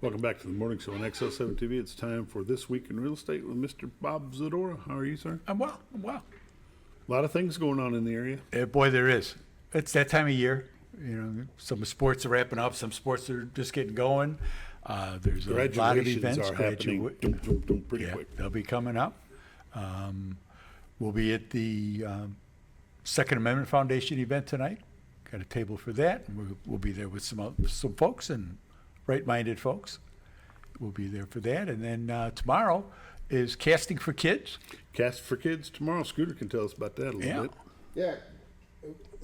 Welcome back to the morning show on XL7 TV. It's time for This Week in Real Estate with Mr. Bob Zadora. How are you, sir? I'm well. A lot of things going on in the area. Boy, there is. It's that time of year. You know, some sports are wrapping up. Some sports are just getting going. There's a lot of events. Are happening pretty quick. They'll be coming up. We'll be at the Second Amendment Foundation event tonight. Got a table for that. And we'll be there with some folks and right-minded folks. We'll be there for that. And then tomorrow is Casting for Kids. Cast for Kids tomorrow. Scooter can tell us about that a little bit. Yeah,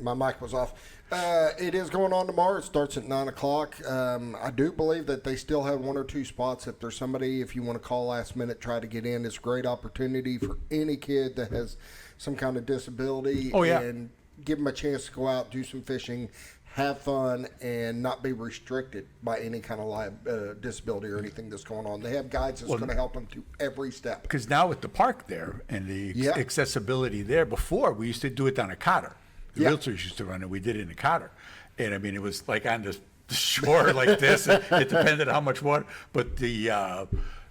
my mic was off. It is going on tomorrow. It starts at 9 o'clock. I do believe that they still have one or two spots. If there's somebody, if you want to call last minute, try to get in. It's a great opportunity for any kid that has some kind of disability. Oh, yeah. And give them a chance to go out, do some fishing, have fun, and not be restricted by any kind of disability or anything that's going on. They have guides that's going to help them through every step. Because now with the park there and the accessibility there, before we used to do it on a cotter. The realtors used to run it. We did it in a cotter. And, I mean, it was like on the shore like this. And it depended on how much water. But the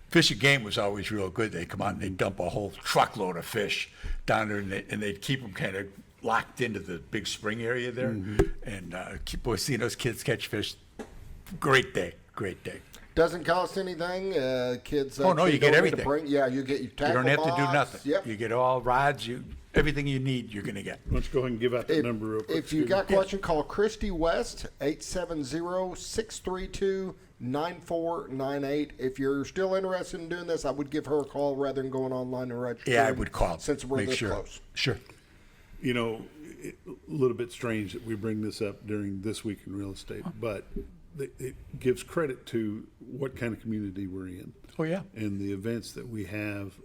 Fish and Game was always real good. They'd come out and they'd dump a whole truckload of fish down there, and they'd keep them kind of locked into the big spring area there. And keep seeing those kids catch fish. Great day. Doesn't cost anything. Kids. Oh, no, you get everything. You get your tackle You don't have to do box. nothing. Yep. You get all rods. Everything you need, you're going to get. Why don't you go ahead and give out the number real quick? If you got a question, call Christy West, 870-632-9498. If you're still interested in doing this, I would give her a call rather than going online and registering. Yeah, I would call. Since we're Make this sure. close. Sure. You know, a little bit strange that we bring this up during This Week in Real Estate, but it gives credit to what kind of community we're in. Oh, yeah. And the events that we have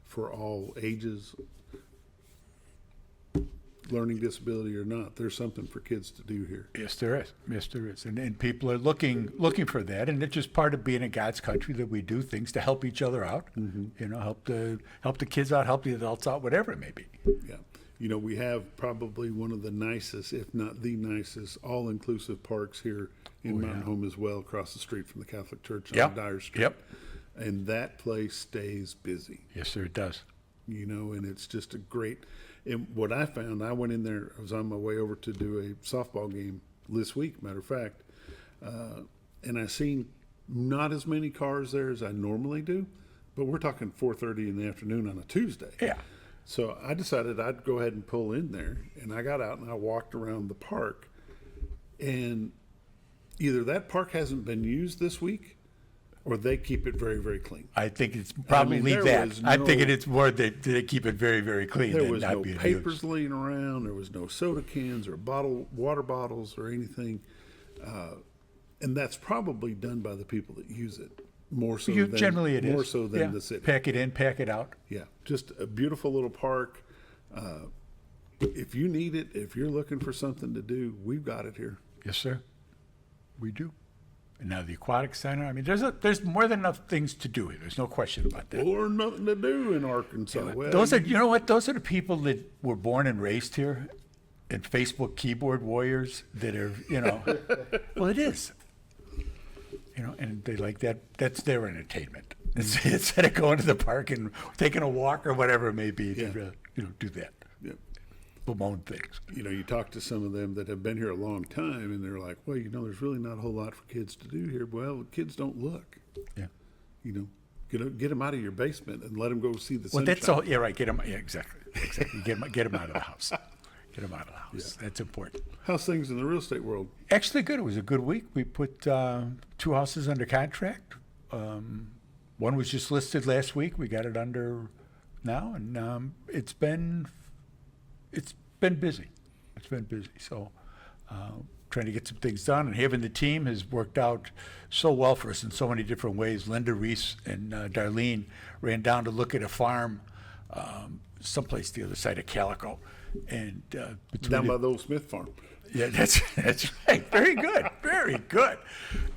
for all ages, learning disability or not, there's something for kids to do here. Yes, there is. And people are looking for that, and it's just part of being in God's country that we do things to help each other out. You know, help the kids out, help the adults out, whatever it may be. Yeah. You know, we have probably one of the nicest, if not the nicest, all-inclusive parks here in Mountain Home as well, across the street from the Catholic Church on Dyer Street. Yep. And that place stays busy. Yes, sir, it does. You know, and it's just a great. And what I found, I went in there, I was on my way over to do a softball game this week, matter of fact, and I seen not as many cars there as I normally do, but we're talking 4:30 in the afternoon on a Tuesday. Yeah. So I decided I'd go ahead and pull in there, and I got out and I walked around the park, and either that park hasn't been used this week, or they keep it very, very clean. I think it's probably that. I'm thinking it's more that they keep it very, very clean. There was no papers laying around. There was no soda cans or water bottles or anything. And that's probably done by the people that use it more so than the city. Pack it in, pack it out. Yeah, just a beautiful little park. If you need it, if you're looking for something to do, we've got it here. Yes, sir. We do. And now the aquatic center. I mean, there's more than enough things to do here. There's no question about that. Or nothing to do in Arkansas. Yeah, you know what? Those are the people that were born and raised here, and Facebook keyboard warriors that are, you know. Well, it is. You know, and they like that. That's their entertainment. Instead of going to the park and taking a walk or whatever it may be, to do that. Yeah. Bemoan things. You know, you talk to some of them that have been here a long time, and they're like, well, you know, there's really not a whole lot for kids to do here. Well, kids don't look. Yeah. You know, get them out of your basement and let them go see the sunshine. Well, that's all. Yeah, right. Get them. Yeah, exactly. Get them out of the house. Get them out of the house. Yeah. That's important. How's things in the real estate world? Actually, good. It was a good week. We put 2 houses under contract. One was just listed last week. We got it under now, and it's been busy. It's been busy. So trying to get some things done, and having the team has worked out so well for us in so many different ways. Linda Reese and Darlene ran down to look at a farm someplace the other side of Calico. And down by the old Smith farm. Yeah, that's right. Very good.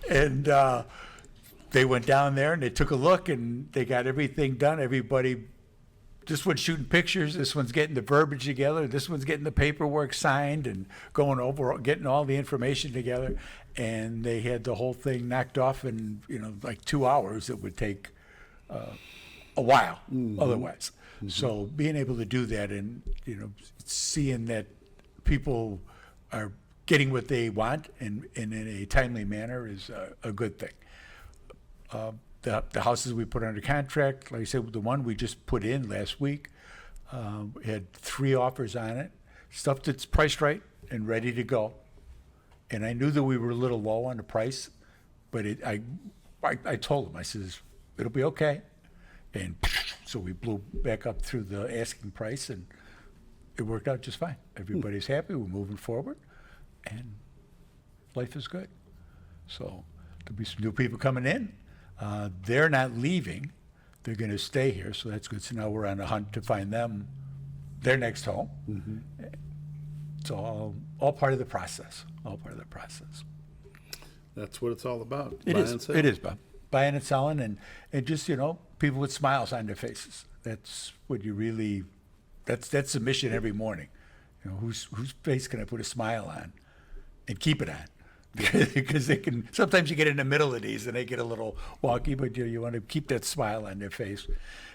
And they went down there and they took a look and they got everything done. Everybody this one's shooting pictures, this one's getting the verbiage together, this one's getting the paperwork signed and going over, getting all the information together. And they had the whole thing knocked off in, like 2 hours. It would take a while otherwise. So being able to do that and, seeing that people are getting what they want and in a timely manner is a good thing. The houses we put under contract, like I said, the one we just put in last week, had 3 offers on it, stuff that's priced right and ready to go. And I knew that we were a little low on the price, but I told them, I says, it'll be okay. And so we blew back up through the asking price, and it worked out just fine. Everybody's happy, we're moving forward, and life is good. So there'll be some new people coming in. They're not leaving. They're going to stay here, so that's good. So now we're on a hunt to find them their next home. It's all part of the process. All part of the process. That's what it's all about. It buy is. and sell. It is, Bob. Buying and selling, and just people with smiles on their faces. That's what you really. That's the mission every morning. Whose face can I put a smile on, and keep it on? Because they can sometimes you get in the middle of these and they get a little wonky, but you want to keep that smile on their face.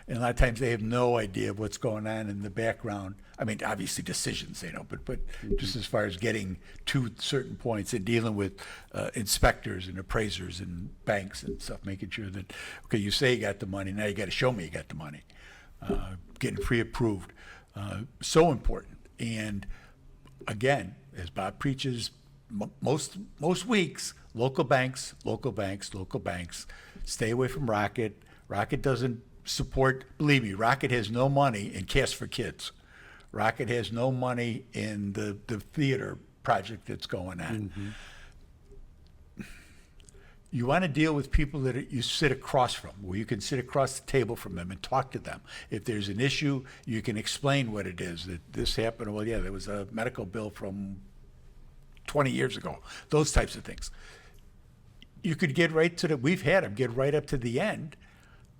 And a lot of times they have no idea what's going on in the background. I mean, obviously decisions they know, but just as far as getting to certain points and dealing with inspectors and appraisers and banks and stuff, making sure that okay, you say you got the money, now you got to show me you got the money. Getting pre-approved, so important. And again, as Bob preaches. Most weeks, local banks. Stay away from Rocket. Rocket doesn't support. Believe me, Rocket has no money in Cash for Kids. Rocket has no money in the theater project that's going on. You want to deal with people that you sit across from, where you can sit across the table from them and talk to them. If there's an issue, you can explain what it is. That this happened. Well, yeah, there was a medical bill from 20 years ago, those types of things. You could get right to we've had them get right up to the end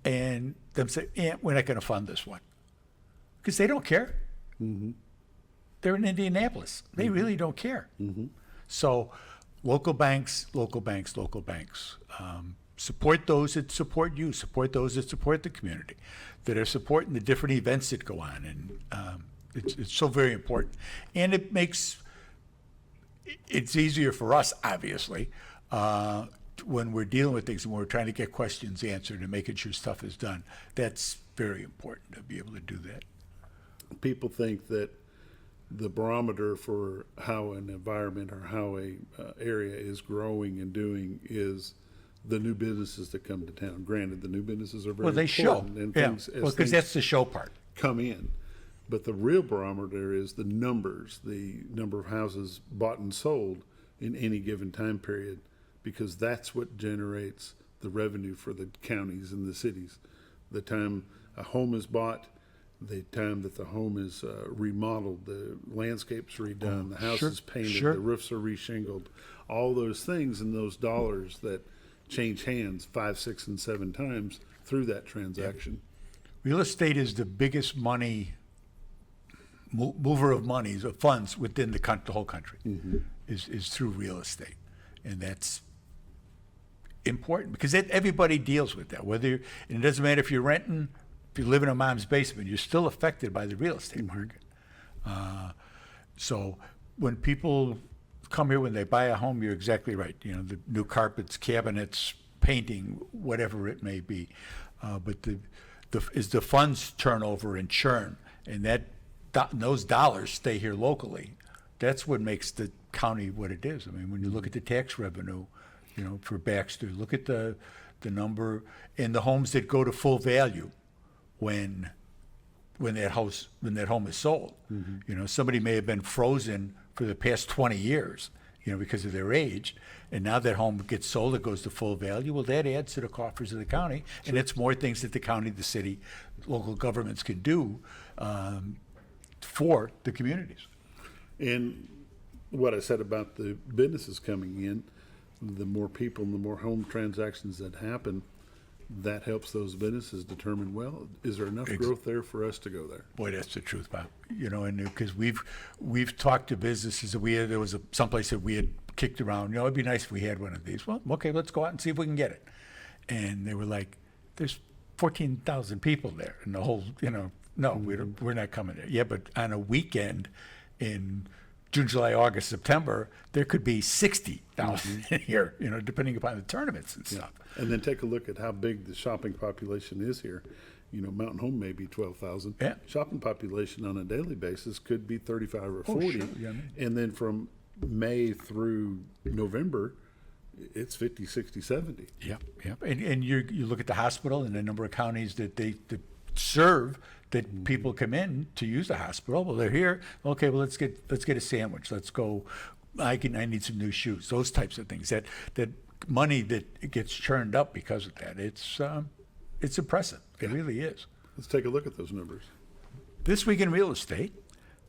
and them say, we're not going to fund this one. Because they don't care. They're in Indianapolis. They really don't care. So local banks. Support those that support you, support those that support the community, that are supporting the different events that go on. And it's so very important. And it makes it's easier for us, obviously, when we're dealing with things and we're trying to get questions answered and making sure stuff is done. That's very important to be able to do that. People think that the barometer for how an environment or how a area is growing and doing is the new businesses that come to town. Granted, the new businesses are very They show. important. And Yeah. things, Well, because that's the show part. come in. But the real barometer is the numbers, the number of houses bought and sold in any given time period, because that's what generates the revenue for the counties and the cities. The time a home is bought, the time that the home is remodeled, the landscape's redone, the house is painted, the roofs are reshingled, all those things and those dollars that change hands 5, 6, and 7 times through that transaction. Real estate is the biggest money mover of monies, of funds within the whole country, is through real estate. And that's important because everybody deals with that. And it doesn't matter if you're renting, if you live in a mom's basement, you're still affected by the real estate market. So when people come here, when they buy a home, you're exactly right. The new carpets, cabinets, painting, whatever it may be. But the funds turnover and churn, and those dollars stay here locally. That's what makes the county what it is. I mean, when you look at the tax revenue, for Baxter, look at the number in the homes that go to full value when that home is sold. Somebody may have been frozen for the past 20 years, because of their age, and now that home gets sold, it goes to full value. Well, that adds to the coffers of the county, and it's more things that the county, the city, local governments can do for the communities. And what I said about the businesses coming in, the more people and the more home transactions that happen, that helps those businesses determine, well, is there enough growth there for us to go there? Boy, that's the truth, Bob. You know, and because we've talked to businesses that there was someplace that we had kicked around. You know, it'd be nice if we had one of these. Well, okay, let's go out and see if we can get it. And they were like, "There's 14,000 people there," and the whole, you know, no, we're not coming there. Yeah, but on a weekend in June, July, August, September, there could be 60,000 here. You know, depending upon the tournaments and stuff. And then take a look at how big the shopping population is here. You know, Mountain Home may be 12,000. Yeah. Shopping population on a daily basis could be 35 or 40. sure. Yeah, I mean- And then from May through November, it's 50, 60, 70. Yep, yep. And you look at the hospital and the number of counties that that serve that people come in to use the hospital. Well, they're here. Okay, well let's get a sandwich. Let's go. I need some new shoes. Those types of things. That money that gets churned up because of that. It's impressive. It really is. Let's take a look at those numbers. This week in real estate,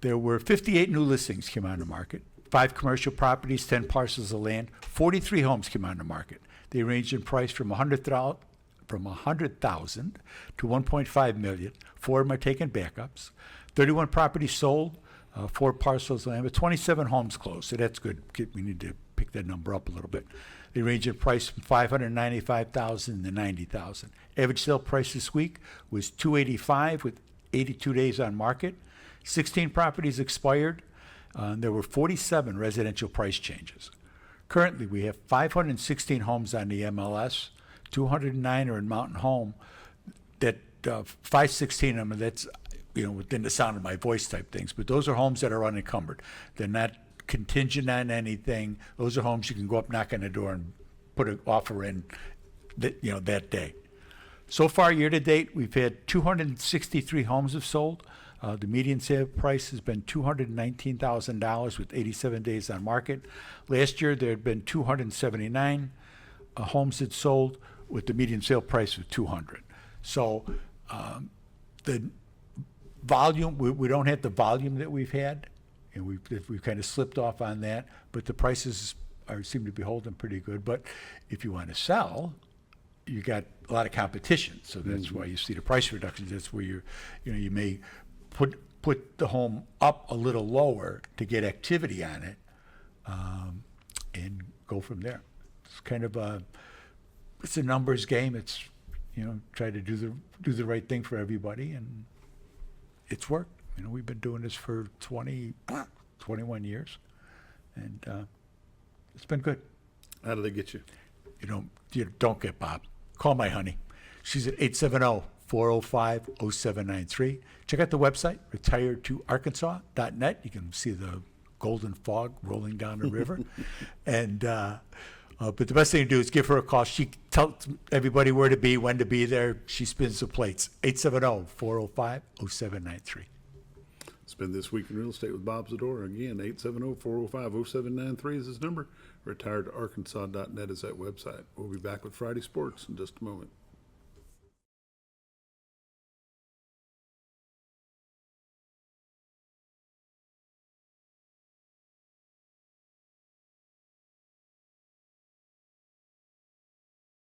there were 58 new listings came on the market, 5 commercial properties, 10 parcels of land, 43 homes came on the market. They ranged in price from $100,000 to $1.5 million. 4 of them are taking backups. 31 properties sold, 4 parcels of land, but 27 homes closed. So that's good. We need to pick that number up a little bit. They range in price from $595,000 to $90,000. Average sale price this week was $285,000 with 82 days on market. 16 properties expired. There were 47 residential price changes. Currently, we have 516 homes on the MLS. 209 are in Mountain Home. That 516 of them, that's, you know, within the sound of my voice type things. But those are homes that are unencumbered. They're not contingent on anything. Those are homes you can go up, knock on the door, and put an offer in that day. So far, year to date, we've had 263 homes have sold. The median sale price has been $219,000 with 87 days on market. Last year, there had been 279 homes that sold with the median sale price of $200,000. So the volume, we don't have the volume that we've had, and we've kind of slipped off on that, but the prices seem to be holding pretty good. But if you want to sell, you got a lot of competition, so that's why you see the price reductions. That's where you may put the home up a little lower to get activity on it, and go from there. It's kind of it's a numbers game. It's, try to do the right thing for everybody, and it's worked. We've been doing this for 21 years, and it's been good. How do they get you? You don't get Bob. Call my honey. She's at 870-405-0793. Check out the website, retiredtoarkansas.net. You can see the golden fog rolling down the river. And but the best thing to do is give her a call. She tells everybody where to be, when to be there. She spins the plates. 870-405-0793. Spend This Week in Real Estate with Bob Zadora. Again, 870-405-0793 is his number. Retiredtoarkansas.net is that website. We'll be back with Friday Sports in just a moment.